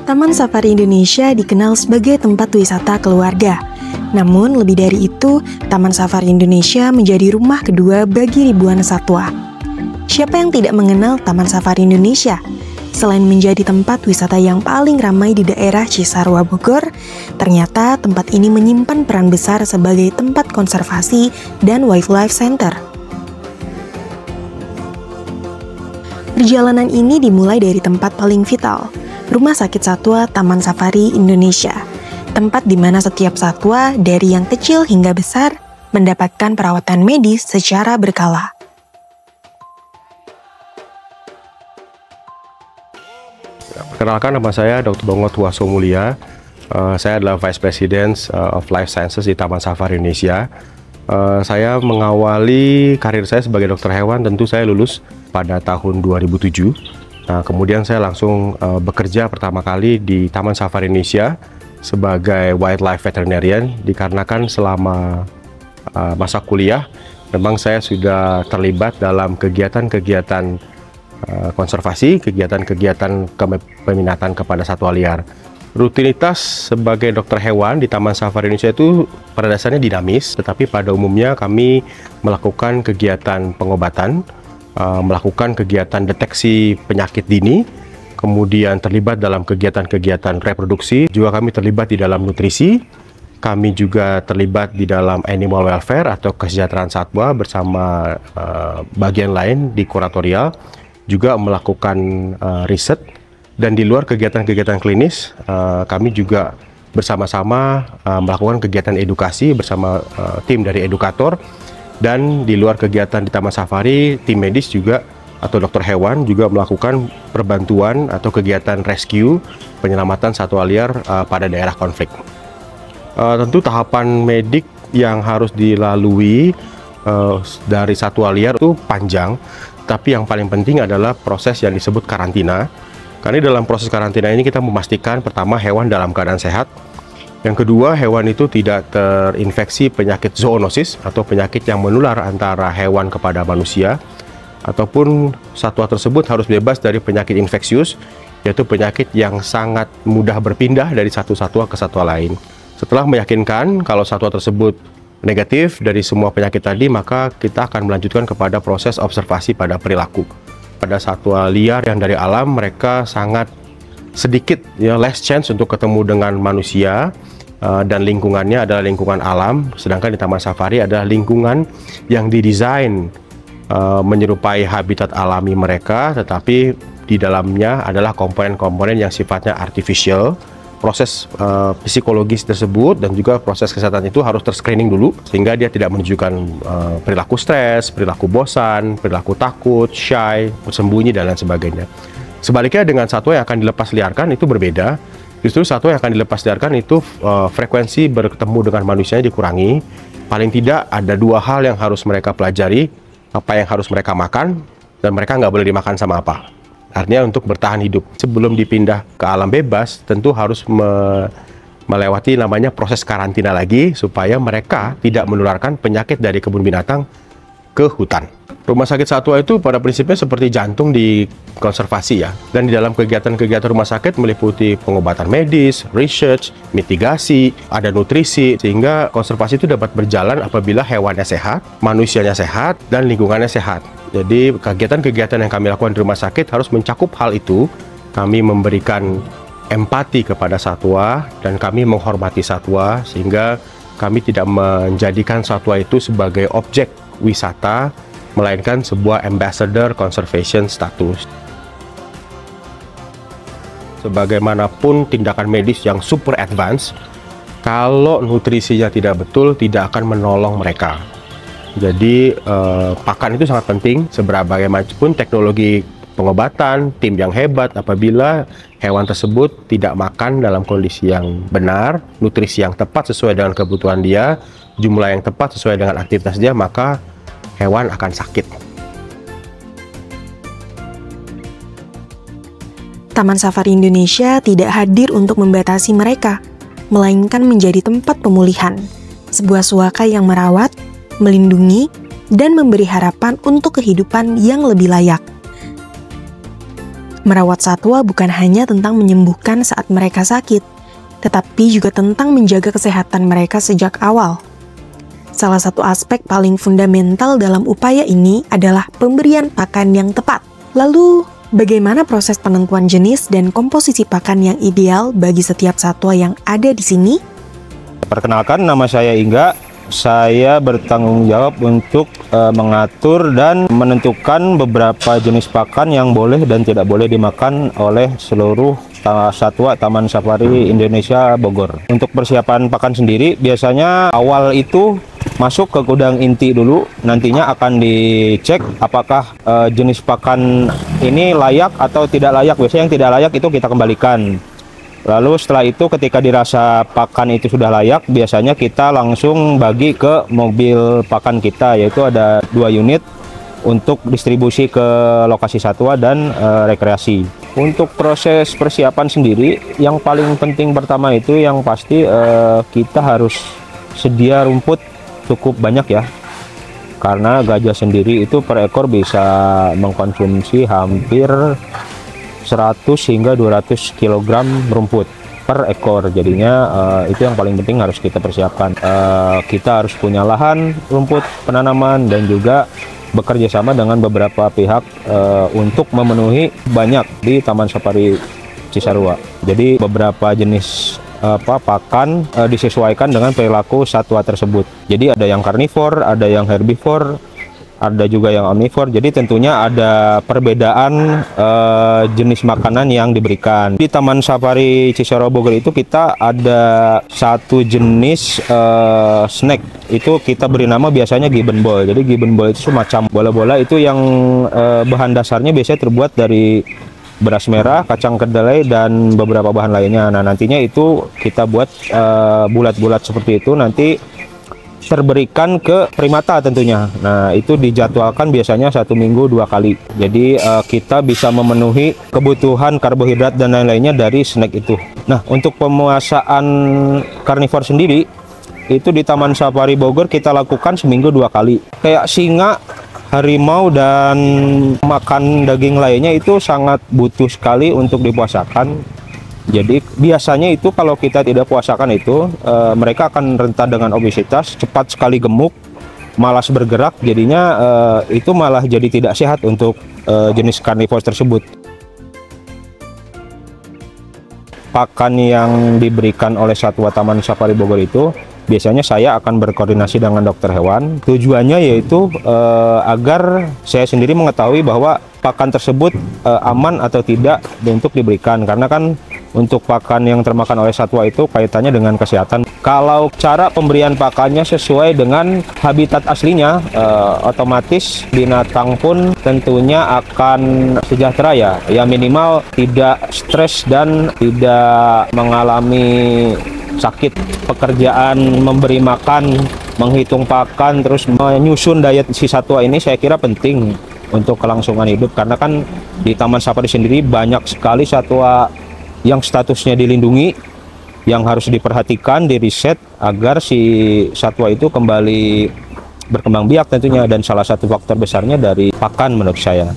Taman Safari Indonesia dikenal sebagai tempat wisata keluarga. Namun, lebih dari itu, Taman Safari Indonesia menjadi rumah kedua bagi ribuan satwa. Siapa yang tidak mengenal Taman Safari Indonesia? Selain menjadi tempat wisata yang paling ramai di daerah Cisarua Bogor, ternyata tempat ini menyimpan peran besar sebagai tempat konservasi dan wildlife center. Perjalanan ini dimulai dari tempat paling vital, Rumah Sakit Satwa Taman Safari Indonesia, tempat di mana setiap satwa dari yang kecil hingga besar mendapatkan perawatan medis secara berkala. Perkenalkan, nama saya Dr. Bongot Huaso Mulia. Saya adalah Vice President of Life Sciences di Taman Safari Indonesia. Saya mengawali karir saya sebagai dokter hewan, tentu saya lulus pada tahun 2007. Nah, kemudian saya langsung bekerja pertama kali di Taman Safari Indonesia sebagai wildlife veterinarian, dikarenakan selama masa kuliah memang saya sudah terlibat dalam kegiatan-kegiatan konservasi, kegiatan-kegiatan peminatan kepada satwa liar. Rutinitas sebagai dokter hewan di Taman Safari Indonesia itu pada dasarnya dinamis, tetapi pada umumnya kami melakukan kegiatan pengobatan, melakukan kegiatan deteksi penyakit dini, kemudian terlibat dalam kegiatan-kegiatan reproduksi, juga kami terlibat di dalam nutrisi, kami juga terlibat di dalam animal welfare atau kesejahteraan satwa bersama bagian lain di kuratorial, juga melakukan riset, dan di luar kegiatan-kegiatan klinis, kami juga bersama-sama melakukan kegiatan edukasi bersama tim dari edukator. Dan di luar kegiatan di Taman Safari, tim medis juga atau dokter hewan juga melakukan perbantuan atau kegiatan rescue, penyelamatan satwa liar pada daerah konflik. Tentu tahapan medik yang harus dilalui dari satwa liar itu panjang, tapi yang paling penting adalah proses yang disebut karantina. Karena dalam proses karantina ini kita memastikan pertama hewan dalam keadaan sehat, yang kedua, hewan itu tidak terinfeksi penyakit zoonosis atau penyakit yang menular antara hewan kepada manusia, ataupun satwa tersebut harus bebas dari penyakit infeksius, yaitu penyakit yang sangat mudah berpindah dari satu satwa ke satwa lain. Setelah meyakinkan kalau satwa tersebut negatif dari semua penyakit tadi, maka kita akan melanjutkan kepada proses observasi pada perilaku. Pada satwa liar yang dari alam, mereka sangat sedikit less chance untuk ketemu dengan manusia, dan lingkungannya adalah lingkungan alam, sedangkan di Taman Safari adalah lingkungan yang didesain menyerupai habitat alami mereka, tetapi di dalamnya adalah komponen-komponen yang sifatnya artificial. Proses psikologis tersebut dan juga proses kesehatan itu harus terscreening dulu, sehingga dia tidak menunjukkan perilaku stres, perilaku bosan, perilaku takut, shy, bersembunyi, dan lain sebagainya. Sebaliknya dengan satwa yang akan dilepas liarkan itu berbeda. Justru satwa yang akan dilepas liarkan itu frekuensi bertemu dengan manusianya dikurangi. Paling tidak ada dua hal yang harus mereka pelajari, apa yang harus mereka makan, dan mereka nggak boleh dimakan sama apa. Artinya untuk bertahan hidup. Sebelum dipindah ke alam bebas, tentu harus melewati namanya proses karantina lagi, supaya mereka tidak menularkan penyakit dari kebun binatang ke hutan. Rumah sakit satwa itu pada prinsipnya seperti jantung di konservasi ya. Dan di dalam kegiatan-kegiatan rumah sakit meliputi pengobatan medis, research, mitigasi, ada nutrisi, sehingga konservasi itu dapat berjalan apabila hewannya sehat, manusianya sehat, dan lingkungannya sehat. Jadi kegiatan-kegiatan yang kami lakukan di rumah sakit harus mencakup hal itu. Kami memberikan empati kepada satwa dan kami menghormati satwa, sehingga kami tidak menjadikan satwa itu sebagai objek wisata, melainkan sebuah ambassador conservation status. Sebagaimanapun tindakan medis yang super advance, kalau nutrisinya tidak betul, tidak akan menolong mereka. Jadi pakan itu sangat penting. Sebagaimanapun teknologi pengobatan, tim yang hebat, apabila hewan tersebut tidak makan dalam kondisi yang benar, nutrisi yang tepat sesuai dengan kebutuhan dia, jumlah yang tepat sesuai dengan aktivitas dia, maka hewan akan sakit. Taman Safari Indonesia tidak hadir untuk membatasi mereka, melainkan menjadi tempat pemulihan, sebuah suaka yang merawat, melindungi, dan memberi harapan untuk kehidupan yang lebih layak. Merawat satwa bukan hanya tentang menyembuhkan saat mereka sakit, tetapi juga tentang menjaga kesehatan mereka sejak awal. Salah satu aspek paling fundamental dalam upaya ini adalah pemberian pakan yang tepat. Lalu, bagaimana proses penentuan jenis dan komposisi pakan yang ideal bagi setiap satwa yang ada di sini? Perkenalkan, nama saya Ingga. Saya bertanggung jawab untuk mengatur dan menentukan beberapa jenis pakan yang boleh dan tidak boleh dimakan oleh seluruh satwa Taman Safari Indonesia Bogor. Untuk persiapan pakan sendiri, biasanya awal itu masuk ke gudang inti dulu, nantinya akan dicek apakah jenis pakan ini layak atau tidak layak. Biasanya yang tidak layak itu kita kembalikan. Lalu setelah itu ketika dirasa pakan itu sudah layak, biasanya kita langsung bagi ke mobil pakan kita, yaitu ada 2 unit untuk distribusi ke lokasi satwa dan rekreasi. Untuk proses persiapan sendiri, yang paling penting pertama itu yang pasti kita harus sedia rumput cukup banyak ya. Karena gajah sendiri itu per ekor bisa mengkonsumsi hampir 100 hingga 200 kg rumput per ekor. Jadinya itu yang paling penting harus kita persiapkan. Kita harus punya lahan rumput penanaman dan juga bekerja sama dengan beberapa pihak untuk memenuhi banyak di Taman Safari Cisarua. Jadi beberapa jenis pakan disesuaikan dengan perilaku satwa tersebut. Jadi ada yang karnivor, ada yang herbivor, ada juga yang omnivor. Jadi tentunya ada perbedaan jenis makanan yang diberikan. Di Taman Safari Cisarua Bogor itu kita ada satu jenis snack, itu kita beri nama biasanya gibbon ball. Jadi gibbon ball itu semacam bola-bola itu yang bahan dasarnya biasanya terbuat dari beras merah, kacang kedelai, dan beberapa bahan lainnya. Nah, nantinya itu kita buat bulat-bulat seperti itu, nanti terberikan ke primata tentunya. Nah, itu dijadwalkan biasanya 1 minggu 2 kali. Jadi kita bisa memenuhi kebutuhan karbohidrat dan lain-lainnya dari snack itu. Nah, untuk pemuasaan karnivor sendiri itu di Taman Safari Bogor kita lakukan seminggu 2 kali. Kayak singa, harimau, dan makan daging lainnya itu sangat butuh sekali untuk dipuasakan. Jadi biasanya itu kalau kita tidak puasakan itu mereka akan rentan dengan obesitas, cepat sekali gemuk, malas bergerak. Jadinya itu malah jadi tidak sehat untuk jenis karnivor tersebut. Pakan yang diberikan oleh satwa Taman Safari Bogor itu biasanya saya akan berkoordinasi dengan dokter hewan. Tujuannya yaitu agar saya sendiri mengetahui bahwa pakan tersebut aman atau tidak untuk diberikan. Karena kan untuk pakan yang termakan oleh satwa itu kaitannya dengan kesehatan. Kalau cara pemberian pakannya sesuai dengan habitat aslinya, otomatis binatang pun tentunya akan sejahtera ya. Ya minimal tidak stres dan tidak mengalami sakit. Pekerjaan memberi makan, menghitung pakan, terus menyusun diet si satwa ini saya kira penting untuk kelangsungan hidup. Karena kan di Taman Safari sendiri banyak sekali satwa yang statusnya dilindungi, yang harus diperhatikan, diriset agar si satwa itu kembali berkembang biak tentunya, dan salah satu faktor besarnya dari pakan menurut saya.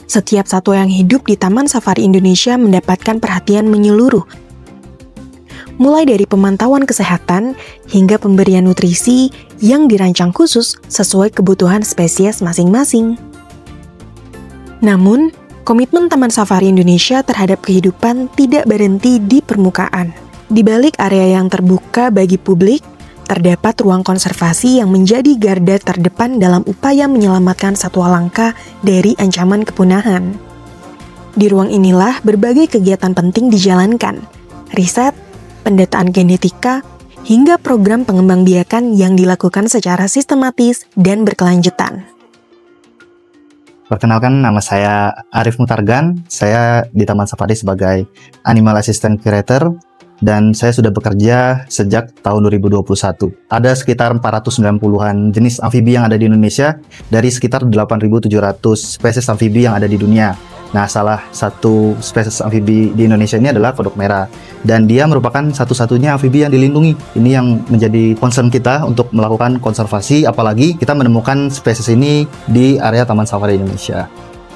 Setiap satwa yang hidup di Taman Safari Indonesia mendapatkan perhatian menyeluruh. Mulai dari pemantauan kesehatan hingga pemberian nutrisi yang dirancang khusus sesuai kebutuhan spesies masing-masing. Namun, komitmen Taman Safari Indonesia terhadap kehidupan tidak berhenti di permukaan. Di balik area yang terbuka bagi publik, terdapat ruang konservasi yang menjadi garda terdepan dalam upaya menyelamatkan satwa langka dari ancaman kepunahan. Di ruang inilah berbagai kegiatan penting dijalankan, riset, pendataan genetika, hingga program pengembangbiakan yang dilakukan secara sistematis dan berkelanjutan. Perkenalkan, nama saya Arif Mutargan. Saya di Taman Safari sebagai Animal Assistant Curator dan saya sudah bekerja sejak tahun 2021. Ada sekitar 490-an jenis amfibi yang ada di Indonesia dari sekitar 8.700 spesies amfibi yang ada di dunia. Nah, salah satu spesies amfibi di Indonesia ini adalah kodok merah. Dan dia merupakan satu-satunya amfibi yang dilindungi. Ini yang menjadi concern kita untuk melakukan konservasi, apalagi kita menemukan spesies ini di area Taman Safari Indonesia.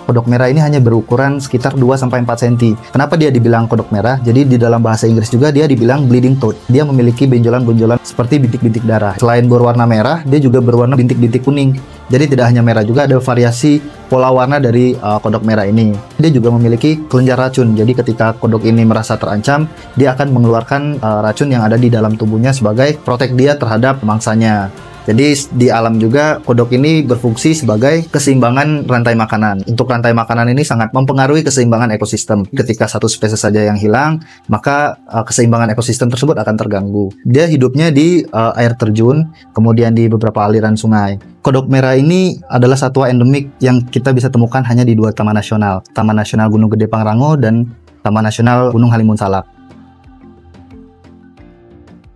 Kodok merah ini hanya berukuran sekitar 2-4 cm. Kenapa dia dibilang kodok merah? Jadi di dalam bahasa Inggris juga dia dibilang bleeding toad. Dia memiliki benjolan-benjolan seperti bintik-bintik darah. Selain berwarna merah, dia juga berwarna bintik-bintik kuning. Jadi tidak hanya merah, juga ada variasi pola warna dari kodok merah ini. Dia juga memiliki kelenjar racun. Jadi ketika kodok ini merasa terancam, dia akan mengeluarkan racun yang ada di dalam tubuhnya sebagai protek dia terhadap mangsanya. Jadi di alam juga kodok ini berfungsi sebagai keseimbangan rantai makanan. Untuk rantai makanan ini sangat mempengaruhi keseimbangan ekosistem. Ketika satu spesies saja yang hilang, maka keseimbangan ekosistem tersebut akan terganggu. Dia hidupnya di air terjun, kemudian di beberapa aliran sungai. Kodok merah ini adalah satwa endemik yang kita bisa temukan hanya di 2 taman nasional. Taman Nasional Gunung Gede Pangrango dan Taman Nasional Gunung Halimun Salak.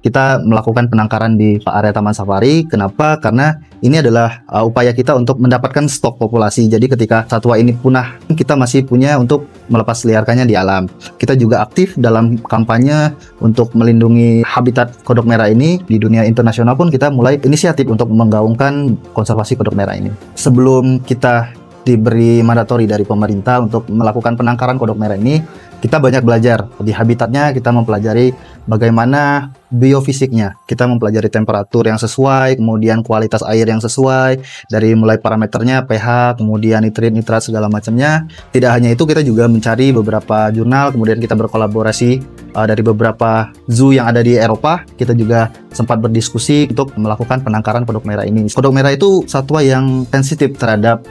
Kita melakukan penangkaran di area Taman Safari. Kenapa? Karena ini adalah upaya kita untuk mendapatkan stok populasi. Jadi ketika satwa ini punah, kita masih punya untuk melepas liarkannya di alam. Kita juga aktif dalam kampanye untuk melindungi habitat kodok merah ini. Di dunia internasional pun kita mulai inisiatif untuk menggaungkan konservasi kodok merah ini. Sebelum kita diberi mandatori dari pemerintah untuk melakukan penangkaran kodok merah ini, kita banyak belajar. Di habitatnya kita mempelajari bagaimana biofisiknya. Kita mempelajari temperatur yang sesuai, kemudian kualitas air yang sesuai, dari mulai parameternya, pH, kemudian nitrit, segala macamnya. Tidak hanya itu, kita juga mencari beberapa jurnal, kemudian kita berkolaborasi dari beberapa zoo yang ada di Eropa. Kita juga sempat berdiskusi untuk melakukan penangkaran kodok merah ini. Kodok merah itu satwa yang sensitif terhadap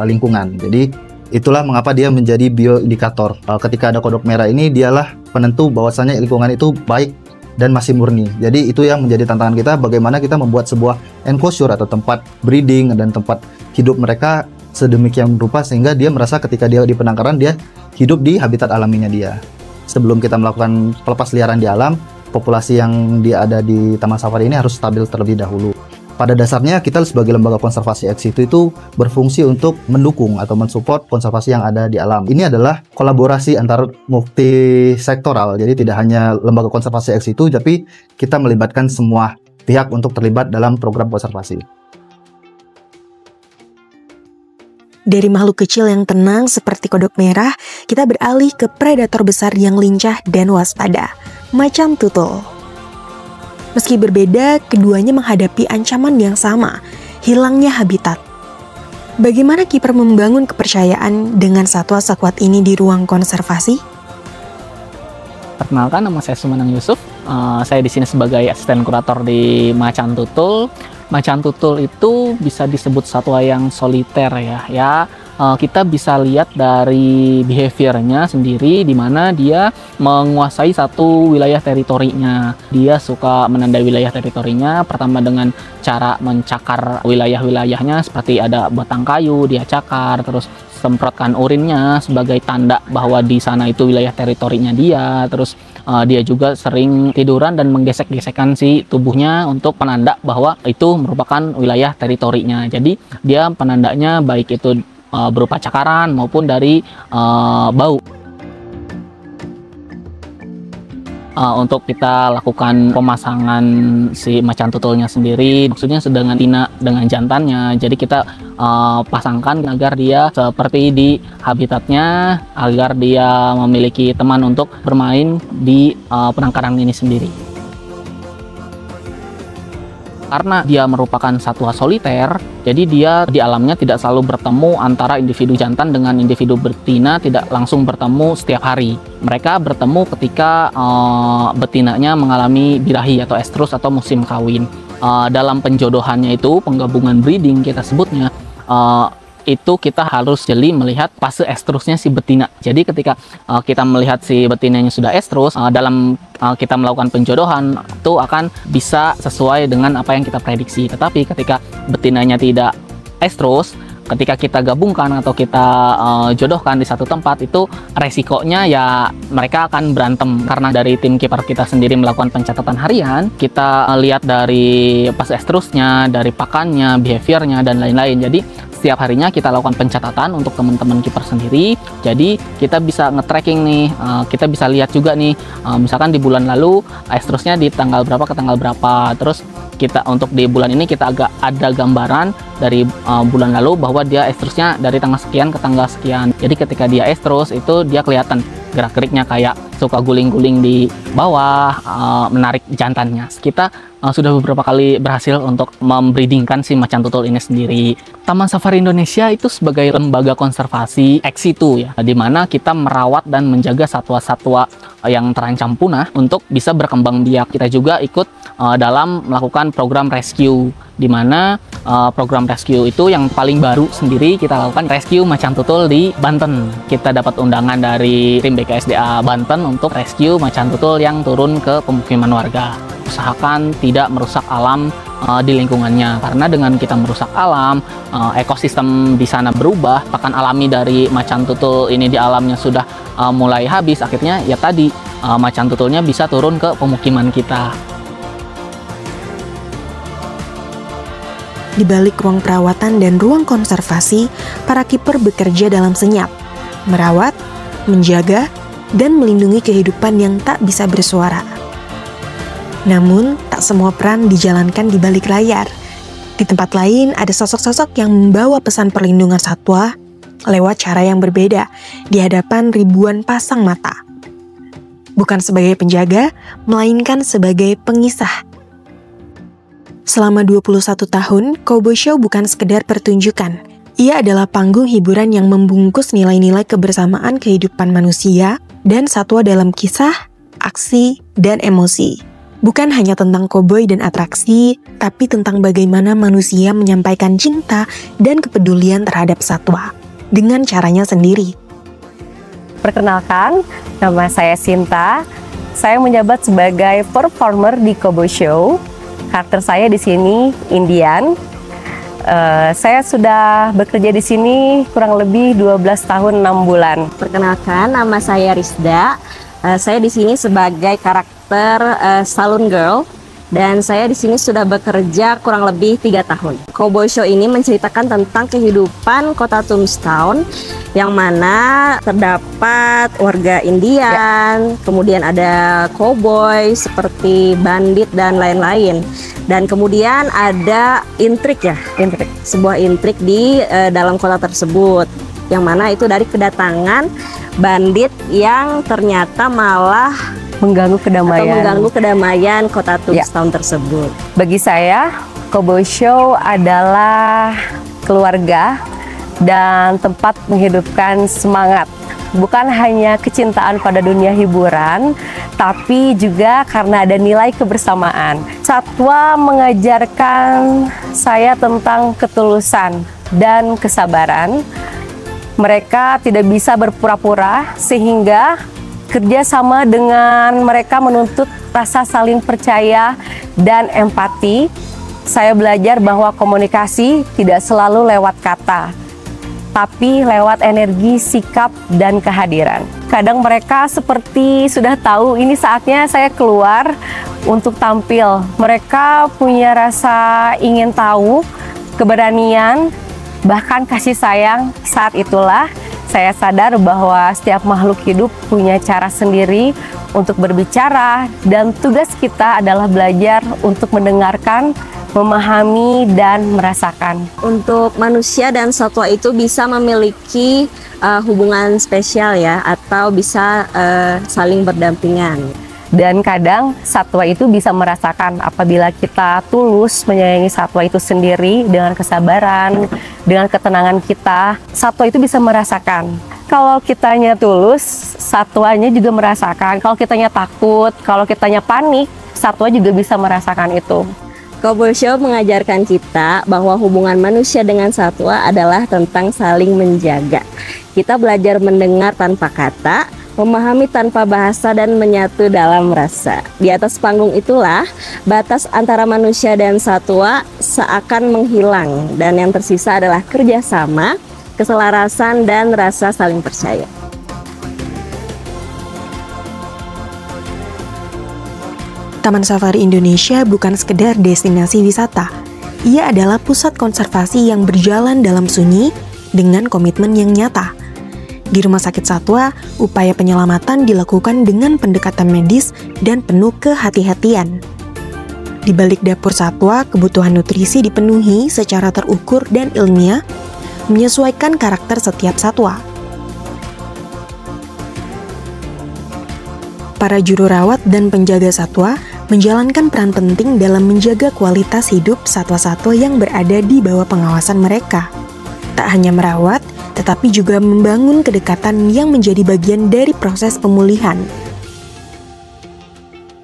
lingkungan. Jadi itulah mengapa dia menjadi bioindikator. Ketika ada kodok merah ini, dialah penentu bahwasannya lingkungan itu baik dan masih murni. Jadi itu yang menjadi tantangan kita, bagaimana kita membuat sebuah enclosure atau tempat breeding dan tempat hidup mereka sedemikian rupa sehingga dia merasa ketika dia di penangkaran, dia hidup di habitat alaminya dia. Sebelum kita melakukan pelepas liaran di alam, populasi yang ada di Taman Safari ini harus stabil terlebih dahulu. Pada dasarnya kita sebagai lembaga konservasi ex situ itu berfungsi untuk mendukung atau mensupport konservasi yang ada di alam. Ini adalah kolaborasi antar multisektoral. Jadi tidak hanya lembaga konservasi ex situ, tapi kita melibatkan semua pihak untuk terlibat dalam program konservasi. Dari makhluk kecil yang tenang seperti kodok merah, kita beralih ke predator besar yang lincah dan waspada, macan tutul. Meski berbeda, keduanya menghadapi ancaman yang sama, hilangnya habitat. Bagaimana kiper membangun kepercayaan dengan satwa sekuat ini di ruang konservasi? Perkenalkan, nama saya Sumanang Yusuf. Saya di sini sebagai asisten kurator di macan tutul. Macan tutul itu bisa disebut satwa yang soliter ya. Kita bisa lihat dari behaviornya sendiri, di mana dia menguasai satu wilayah teritorinya. Dia suka menandai wilayah teritorinya, pertama dengan cara mencakar wilayah-wilayahnya, seperti ada batang kayu, dia cakar, terus semprotkan urinnya sebagai tanda bahwa di sana itu wilayah teritorinya dia. Terus dia juga sering tiduran dan menggesek-gesekkan si tubuhnya untuk penanda bahwa itu merupakan wilayah teritorinya. Jadi dia penandanya baik itu berupa cakaran maupun dari bau. Untuk kita lakukan pemasangan si macan tutulnya sendiri, maksudnya sedang betina dengan jantannya. Jadi kita pasangkan agar dia seperti di habitatnya, agar dia memiliki teman untuk bermain di penangkaran ini sendiri. Karena dia merupakan satwa soliter, jadi dia di alamnya tidak selalu bertemu antara individu jantan dengan individu betina, tidak langsung bertemu setiap hari. Mereka bertemu ketika betinanya mengalami birahi atau estrus atau musim kawin. Dalam penjodohannya itu, penggabungan breeding kita sebutnya, itu kita harus jeli melihat fase estrusnya si betina. Jadi ketika kita melihat si betinanya sudah estrus, dalam kita melakukan penjodohan itu akan bisa sesuai dengan apa yang kita prediksi. Tetapi ketika betinanya tidak estrus, Ketika kita gabungkan atau kita jodohkan di satu tempat, itu resikonya ya mereka akan berantem. Karena dari tim kiper kita sendiri melakukan pencatatan harian, kita lihat dari pas estrusnya, dari pakannya, behaviornya, dan lain-lain. Jadi setiap harinya kita lakukan pencatatan untuk teman-teman kiper sendiri. Jadi kita bisa nge-tracking nih, kita bisa lihat juga nih, misalkan di bulan lalu estrusnya di tanggal berapa ke tanggal berapa. Terus kita untuk di bulan ini kita agak ada gambaran dari bulan lalu bahwa dia estrusnya dari tanggal sekian ke tanggal sekian. Jadi ketika dia estrus itu dia kelihatan gerak-geriknya kayak suka guling-guling di bawah, menarik jantannya. Kita sudah beberapa kali berhasil untuk membreedingkan si macan tutul ini sendiri. Taman Safari Indonesia itu sebagai lembaga konservasi ex situ ya, di mana kita merawat dan menjaga satwa-satwa yang terancam punah untuk bisa berkembang biak. Kita juga ikut dalam melakukan program rescue, di mana program rescue itu yang paling baru sendiri kita lakukan rescue macan tutul di Banten. Kita dapat undangan dari tim BKSDA Banten untuk rescue macan tutul yang turun ke pemukiman warga. Usahakan tidak merusak alam di lingkungannya, karena dengan kita merusak alam, ekosistem di sana berubah, pakan alami dari macan tutul ini di alamnya sudah mulai habis, akhirnya ya tadi macan tutulnya bisa turun ke pemukiman kita. Di balik ruang perawatan dan ruang konservasi, para kiper bekerja dalam senyap, merawat, menjaga, dan melindungi kehidupan yang tak bisa bersuara. Namun, tak semua peran dijalankan di balik layar. Di tempat lain, ada sosok-sosok yang membawa pesan perlindungan satwa lewat cara yang berbeda di hadapan ribuan pasang mata. Bukan sebagai penjaga, melainkan sebagai pengisah. Selama 21 tahun, Cowboy Show bukan sekedar pertunjukan. Ia adalah panggung hiburan yang membungkus nilai-nilai kebersamaan kehidupan manusia dan satwa dalam kisah, aksi, dan emosi. Bukan hanya tentang koboi dan atraksi, tapi tentang bagaimana manusia menyampaikan cinta dan kepedulian terhadap satwa dengan caranya sendiri. Perkenalkan, nama saya Sinta. Saya menjabat sebagai performer di Cowboy Show. Karakter saya di sini Indian. Saya sudah bekerja di sini kurang lebih 12 tahun 6 bulan. Perkenalkan, nama saya Rizda. Saya di sini sebagai karakter Saloon Girl, dan saya di sini sudah bekerja kurang lebih 3 tahun. Cowboy Show ini menceritakan tentang kehidupan kota Tombstone, yang mana terdapat warga Indian, kemudian ada cowboy seperti bandit dan lain-lain. Dan kemudian ada intrik, sebuah intrik di dalam kota tersebut, yang mana itu dari kedatangan bandit yang ternyata malah mengganggu kedamaian kota Tombstone tersebut. Bagi saya, Cowboy Show adalah keluarga dan tempat menghidupkan semangat. Bukan hanya kecintaan pada dunia hiburan, tapi juga karena ada nilai kebersamaan. Satwa mengajarkan saya tentang ketulusan dan kesabaran. Mereka tidak bisa berpura-pura, sehingga kerjasama dengan mereka menuntut rasa saling percaya dan empati. Saya belajar bahwa komunikasi tidak selalu lewat kata, tapi lewat energi, sikap, dan kehadiran. Kadang mereka seperti sudah tahu ini saatnya saya keluar untuk tampil. Mereka punya rasa ingin tahu, keberanian, bahkan kasih sayang. Saat itulah saya sadar bahwa setiap makhluk hidup punya cara sendiri untuk berbicara, dan tugas kita adalah belajar untuk mendengarkan, memahami, dan merasakan. Untuk manusia dan satwa itu bisa memiliki hubungan spesial ya, atau bisa saling berdampingan. Dan kadang satwa itu bisa merasakan apabila kita tulus menyayangi satwa itu sendiri dengan kesabaran, dengan ketenangan kita, satwa itu bisa merasakan. Kalau kitanya tulus, satwanya juga merasakan. Kalau kitanya takut, kalau kitanya panik, satwa juga bisa merasakan itu. Cowboy Show mengajarkan kita bahwa hubungan manusia dengan satwa adalah tentang saling menjaga. Kita belajar mendengar tanpa kata, memahami tanpa bahasa dan menyatu dalam rasa. Di atas panggung itulah batas antara manusia dan satwa seakan menghilang, dan yang tersisa adalah kerjasama, keselarasan, dan rasa saling percaya. Taman Safari Indonesia bukan sekedar destinasi wisata. Ia adalah pusat konservasi yang berjalan dalam sunyi dengan komitmen yang nyata. Di Rumah Sakit Satwa, upaya penyelamatan dilakukan dengan pendekatan medis dan penuh kehati-hatian. Di balik dapur satwa, kebutuhan nutrisi dipenuhi secara terukur dan ilmiah, menyesuaikan karakter setiap satwa. Para juru rawat dan penjaga satwa menjalankan peran penting dalam menjaga kualitas hidup satwa-satwa yang berada di bawah pengawasan mereka. Tak hanya merawat, tetapi juga membangun kedekatan yang menjadi bagian dari proses pemulihan.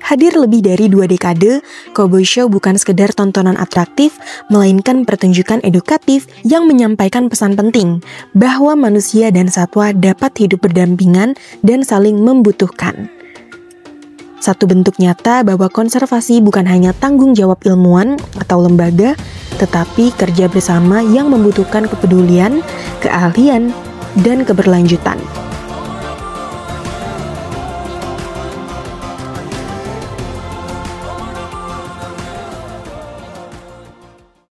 Hadir lebih dari 2 dekade, Cowboy Show bukan sekedar tontonan atraktif, melainkan pertunjukan edukatif yang menyampaikan pesan penting bahwa manusia dan satwa dapat hidup berdampingan dan saling membutuhkan. Satu bentuk nyata bahwa konservasi bukan hanya tanggung jawab ilmuwan atau lembaga, tetapi kerja bersama yang membutuhkan kepedulian, keahlian, dan keberlanjutan.